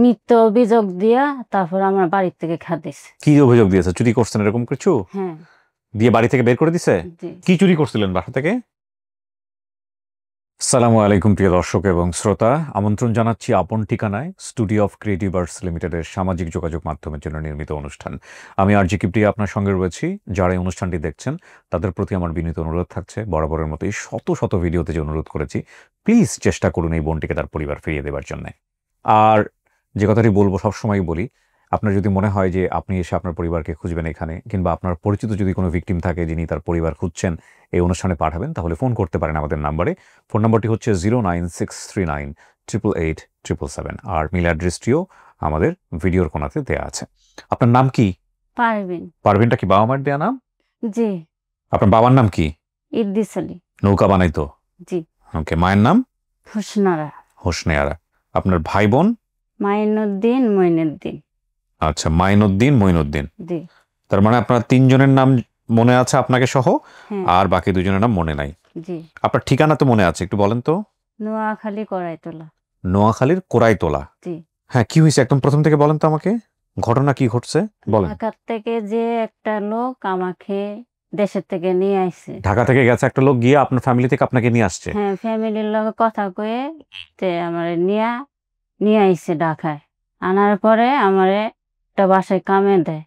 মিথ্যা অভিযোগ দিয়া তারপর আমার বাড়ি থেকে খাদিস। কি অভিযোগ দিয়েছে? চুরি করছেন এরকম কিছু? হ্যাঁ। দিয়ে বাড়ি থেকে বের করে দিছে? কি চুরি করছিলেন বাসা থেকে? আসসালামু আলাইকুম প্রিয় দর্শক এবং শ্রোতা, আমন্ত্রণ জানাচ্ছি আপন ঠিকানায় স্টুডিও অফ ক্রিয়েটিভ আর্টস লিমিটেডের সামাজিক যোগাযোগ মাধ্যমের জন্য নির্মিত অনুষ্ঠান। আমি আরজি কিপ্রিয়া আপনার সঙ্গে রয়েছি। যারা এই অনুষ্ঠানটি দেখছেন তাদের প্রতি আমার বিনীত অনুরোধ থাকছে, বরাবরের মতো এই শত শত ভিডিওতে যে অনুরোধ করেছি, প্লিজ চেষ্টা করুন এই বোনটিকে তার পরিবার ফিরিয়ে দেওয়ার জন্য। আর যে কথাটি বলবো, সবসময় বলি, আপনার যদি মনে হয় যে আপনি এসে আপনার পরিবারকে খুঁজবেন এখানে, কিংবা আপনার পরিচিত যদি কোনো ভিকটিম থাকে যিনি তার পরিবার খুঁজছেন, এই অনুষ্ঠানে পাঠাবেন, তাহলে ফোন করতে পারেন আমাদের নাম্বারে। ফোন নাম্বারটি হচ্ছে 09639887777, আর মেল অ্যাড্রেসটিও আমাদের ভিডিওর কোনাতে দেওয়া আছে। আপনার নাম কি? পারভিন। পারভিনটা কি বাবা মার দেয়া নাম? জি। আপনার বাবার নাম কি? ইদ্রিস আলী। নৌকা বানাইতো? জি। ওকে। মায়ের নাম? হোসনারা। হোসনেয়ারা। আপনার ভাই বোন? মাইনুদ্দিন, মইনুদ্দিন। আচ্ছা, মাইনুদ্দিন, মইনুদ্দিন। জি। তার মানে আপনার তিনজনের নাম মনে আছে আপনাকে সহ, আর বাকি দুজনের নাম মনে নাই। জি। আপনার ঠিকানা তো মনে আছে, একটু বলেন তো। নোয়াখালী কড়াইতলা। নোয়াখালীর কোরাইতলা। জি। হ্যাঁ, কি হয়েছে একদম প্রথম থেকে বলেন তো আমাকে, ঘটনা কি ঘটছে বলেন। ঢাকা থেকে যে একটা লোক আমাকে দেশের থেকে নিয়ে আসছে। ঢাকা থেকে গেছে একটা লোক, গিয়ে আপনার ফ্যামিলি থেকে আপনাকে নিয়ে আসছে? হ্যাঁ, ফ্যামিলির লগে কথা কয়ে আমার নিয়ে আইছে ঢাকায়। আনার পরে আমারে একটা বাসায় কামে দেয়।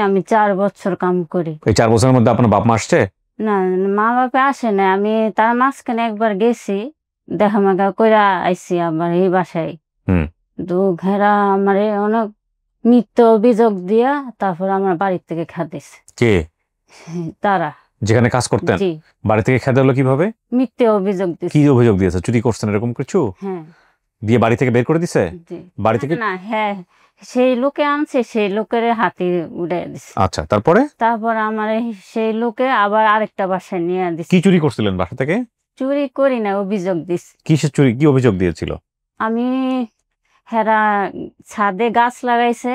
আমি 4 বছর কাম করি। এই 4 বছরের মধ্যে আপনার বাপ মা আসছে? না, মা বাপে আসে না। আমি তার মাঝখানে একবার গেছি, দেখা মাখা কইরা আইছি আবার এই বাসায়। ঘেরা আমারে অনেক মিথ্যা অভিযোগ দিয়া তারপর আমার বাড়ি থেকে খাদিস। কে? তারা যেখানে কাজ করতেন? জি। বাড়ি থেকে খেতে হলো কিভাবে? মিথ্যে অভিযোগ দিছে। কি অভিযোগ দিয়েছে? চুরি করছেন এরকম কিছু? হ্যাঁ। দিয়ে বাড়ি থেকে বের করে দিছে? জি। বাড়ি থেকে না, হ্যাঁ, সেই লোকে আনছে, সেই লোকের হাতে উড়ে দিছে। আচ্ছা, তারপর আমার সেই লোকে আবার আরেকটা বাসায় নিয়ে দিছে। কি চুরি করছিলেন বাসা থেকে? চুরি করি না, অভিযোগ দিস। কিসের চুরি? কি অভিযোগ দিয়েছিল? আমি হেরা ছাদে গাছ লাগাইছে,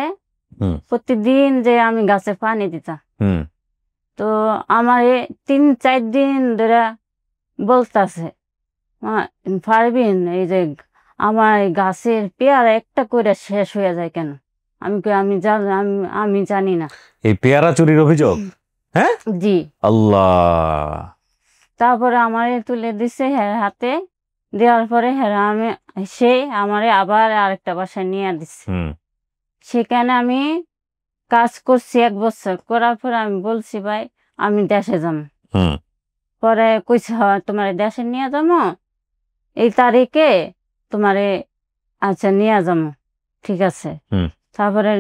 প্রতিদিন যে আমি গাছে পানি দিতাম। তো আমার 3-4 দিন ধরে বলতাছে, পারবিন, এই যে আমার গাছের পেয়ারা একটা করে শেষ হয়ে যায় কেন? আমি জানি না। এই পেয়ারা চুরির অভিযোগ? হ্যাঁ, জি। আল্লাহ। তারপরে আমারে তুলে দিছে হাতে, দেওয়ার পরে আমারে আবার আরেকটা বাসায় নিয়ে দিছে। সেখানে আমি কাজ করছি 1 বছর। করার পরে আমি বলছি, ভাই আমি দেশে যাবো। পরে কইছে, তোমার দেশে নিয়ে যাবো, এই তারিখে তোমারে আচ্ছা নিয়ে যাবো, ঠিক আছে। তারপরে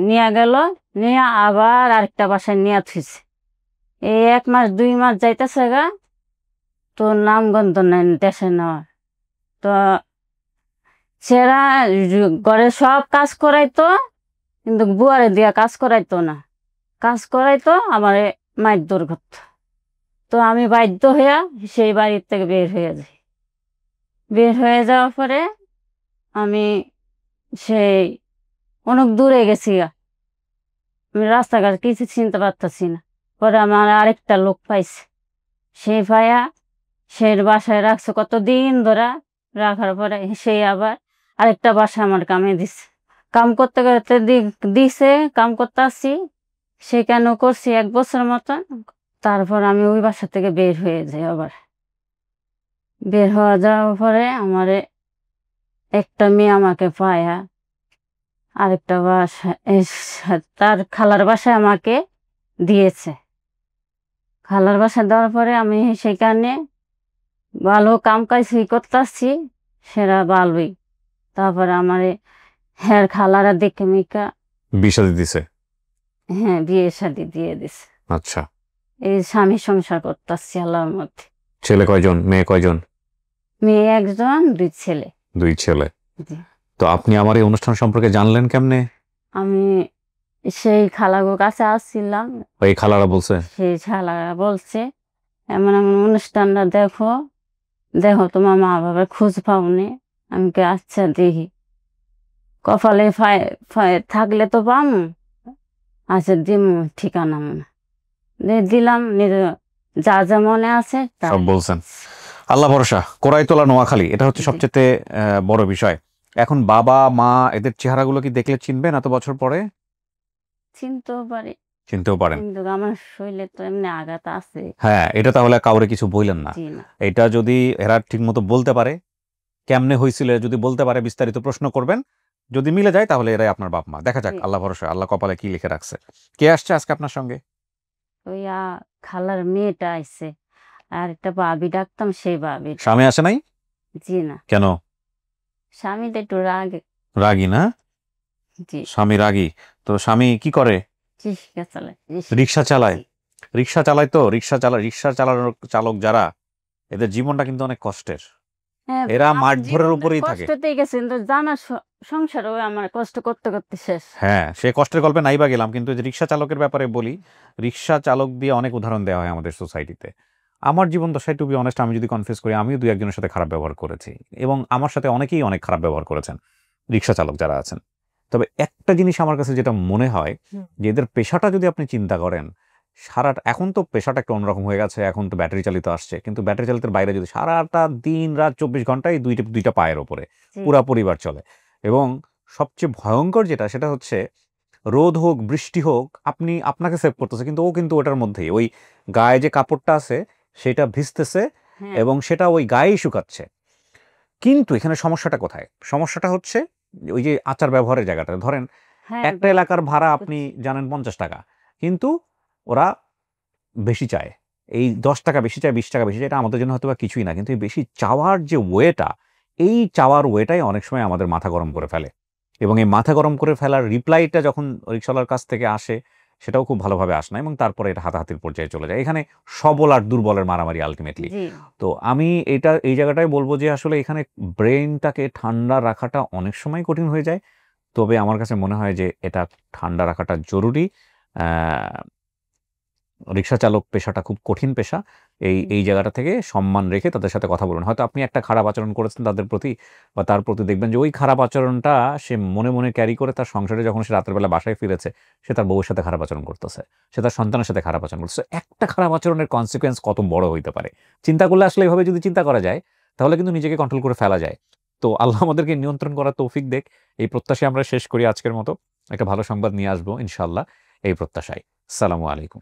নিয়ে গেল, নিয়ে আবার আরেকটা বাসায় নিয়ে থুইছে। এই 1 মাস 2 মাস যাইতেছে গা, তো নামগন্ধ নাই দেশে নেওয়ার। তো সেরা ঘরে সব কাজ করাইতো, কিন্তু বুয়ারে দিয়া কাজ করাইতো না। কাজ করাইতো আমার মারধর করতো। তো আমি বাধ্য হইয়া সেই বাড়ির থেকে বের হয়ে যাই। বের হয়ে যাওয়ার পরে আমি সেই অনেক দূরে গেছি। আমি রাস্তাঘাট কিছু চিনতে পারতেছি না। পরে আমার আরেকটা লোক পাইছে, সেই ভাইয়া সেই বাসায় রাখছে কতদিন ধরে। রাখার পরে সেই আবার আরেকটা বাসা আমার কামে দিছে। কাম করতে করতে দিছে, কাম করতে আসছি, সেখানেও করছি 1 বছর মতন। তারপর আমি ওই বাসা থেকে বের হয়ে যাই। আবার বের হয়ে যাওয়ার পরে আমার একটা মেয়ে আমাকে পায়া আরেকটা বাসা, তার খালার বাসায় আমাকে দিয়েছে। খালার বাসা দেওয়ার পরে আমি সেখানে ভালো কাম কাজ করতে আসছি, সেরা ভালোই। তারপরে আমার খালারা দেখে মিকা বিয়ে শাদী দিছে? হ্যাঁ, বিয়ে শাদী দিয়ে দিছে। আচ্ছা। এই স্বামী সংসার করতে আসছি আল্লাহর মধ্যে। ছেলে কয়জন, মেয়ে কয়জন? মেয়ে 1 জন, 2 ছেলে। 2 ছেলে। তো আপনি আমার এই অনুষ্ঠান সম্পর্কে জানলেন কেমনে? আমি সেই খালাগোর কাছে আসছিলাম। ওই খালারা বলছে? সেই খালারা বলছে, এমন এমন অনুষ্ঠানটা দেখো, তোমার মা বাবার খোঁজ পাওনি। আমি আচ্ছা দেখি, কপালে থাকলে তো পাম। আচ্ছা দিম, ঠিকানা মনে দিলাম, যা যা মনে আছে সব বলছেন। আল্লাহ ভরসা। কোরাইতলা, নোয়াখালী, এটা হচ্ছে সবচেয়ে বড় বিষয়। এখন বাবা মা এদের চেহারাগুলো কি দেখলে চিনবেন এত বছর পরে? চিনতেও পারি, চিনতেও পারেন। কিন্তু আমার শরীরে তো এমনি আঘাত আছে। হ্যাঁ, এটা তাহলে কাউরে কিছু বললেন না। জি না। এটা যদি এরা ঠিকমতো বলতে পারে, কেমনে হয়েছিল যদি বলতে পারে, বিস্তারিত প্রশ্ন করবেন। যদি মিলে যায় তাহলে এরাই আপনার বাপ মা। দেখা যাক, জি। আল্লাহ ভরসা, আল্লাহ কপালে কি লিখে রাখছে। কে আসছে আজকে আপনার সঙ্গে? ওই খালার মেয়েটা আইছে, আর একটা ভাবি ডাকতাম, সেই ভাবি। স্বামী আসে নাই? জি না, কেন? স্বামীটা একটু রাগে। রাগী না? জি। স্বামী রাগী? তো স্বামী কি করে? রিক্সা চালায়। রিক্সা চালায়? জি। রিক্সা চালায় তো, রিক্সা চালানোর চালক যারা, এদের জীবনটা কিন্তু অনেক কষ্টের। হ্যাঁ, এরা আমার মারধরের জীবনটা উপরেই থাকে। কষ্টতেই গেছে, কিন্তু জানার সংসারও আমার কষ্ট করতে করতে শেষ। হ্যাঁ, সে কষ্টের গল্পে নাইবা গেলাম, কিন্তু এই যে রিক্সা চালকের ব্যাপারে বলি, রিক্সা চালক দিয়ে অনেক উদাহরণ দেওয়া হয় আমাদের সোসাইটিতে। আমার জীবন দশায় টু বি অনেস্ট, আমি যদি কনফেস করি, আমিও ২-১ জনের সাথে খারাপ ব্যবহার করেছি এবং আমার সাথে অনেকেই অনেক খারাপ ব্যবহার করেছেন, রিক্সা চালক যারা আছেন। তবে একটা জিনিস আমার কাছে যেটা মনে হয় যে এদের পেশাটা যদি আপনি চিন্তা করেন, এখন তো পেশাটা একটু অন্যরকম হয়ে গেছে, এখন তো ব্যাটারি চালিত আসছে, কিন্তু ব্যাটারি চালিতের বাইরে যদি সারাটা দিন রাত ২৪ ঘন্টায় দুইটা পায়ের ওপরে জি। পুরা পরিবার চলে। এবং সবচেয়ে ভয়ঙ্কর যেটা, সেটা হচ্ছে রোদ হোক বৃষ্টি হোক, আপনাকে সেভ করতেছে, কিন্তু ও কিন্তু ওটার মধ্যেই ওই গায়ে যে কাপড়টা আছে সেটা ভিজতেছে হ্যাঁ, এবং সেটা ওই গায়েই শুকাচ্ছে। কিন্তু এখানে সমস্যাটা কোথায়? সমস্যাটা হচ্ছে ওই যে আচার ব্যবহারের জায়গাটা। ধরেন হ্যাঁ, একটা এলাকার ভাড়া আপনি জানেন ৫০ টাকা, কিন্তু ওরা বেশি চায়। এই ১০ টাকা বেশি চায়, ২০ টাকা বেশি চায়, এটা আমাদের জন্য হয়তোবা কিছুই না। কিন্তু এই বেশি চাওয়ার যে ওয়েটা, এই চাওয়ার ওয়েটাই অনেক সময় আমাদের মাথা গরম করে ফেলে। এবং এই মাথা গরম করে ফেলার রিপ্লাইটা যখন রিকশাওয়ালার কাছ থেকে আসে, সেটাও খুব ভালোভাবে আসে না এবং তারপরে এটা হাতাহাতির পর্যায়ে চলে যায়। এখানে সবল আর দুর্বলের মারামারি আল্টিমেটলি। জি। তো আমি এই জায়গাটায় বলব যে আসলে এখানে ব্রেইনটাকে ঠান্ডা রাখাটা অনেক সময় কঠিন হয়ে যায়। তবে আমার কাছে মনে হয় যে এটা ঠান্ডা রাখাটা জরুরি। অ্যা রিক্সা চালক পেশাটা খুব কঠিন পেশা। এই জায়গাটা থেকে সম্মান রেখে তাদের সাথে কথা বলুন। হয়তো আপনি একটা খারাপ আচরণ করেছেন তাদের প্রতি, বা তার প্রতি দেখবেন যে ওই খারাপ আচরণটা সে মনে, মনে ক্যারি করে তার সংসারে যখন সে রাতের বেলা বাসায় ফিরেছে, সে তার বউয়ের সাথে খারাপ আচরণ করতেছে। সে তার সন্তানের সাথে খারাপ আচরণ করতেছে। একটা খারাপ আচরণের কনসিকুয়েন্স কত বড় হইতে পারে। চিন্তা করলে আসলে এভাবে যদি চিন্তা করা যায়, তাহলে কিন্তু নিজেকে কন্ট্রোল করে ফেলা যায়। তো আল্লাহ আমাদেরকে নিয়ন্ত্রণ করার তৌফিক দেক। এই প্রত্যাশায় আমরা শেষ করি আজকের মতো। একটা ভালো সংবাদ নিয়ে আসবো ইনশাআল্লাহ, এই প্রত্যাশায়। আসসালামু আলাইকুম।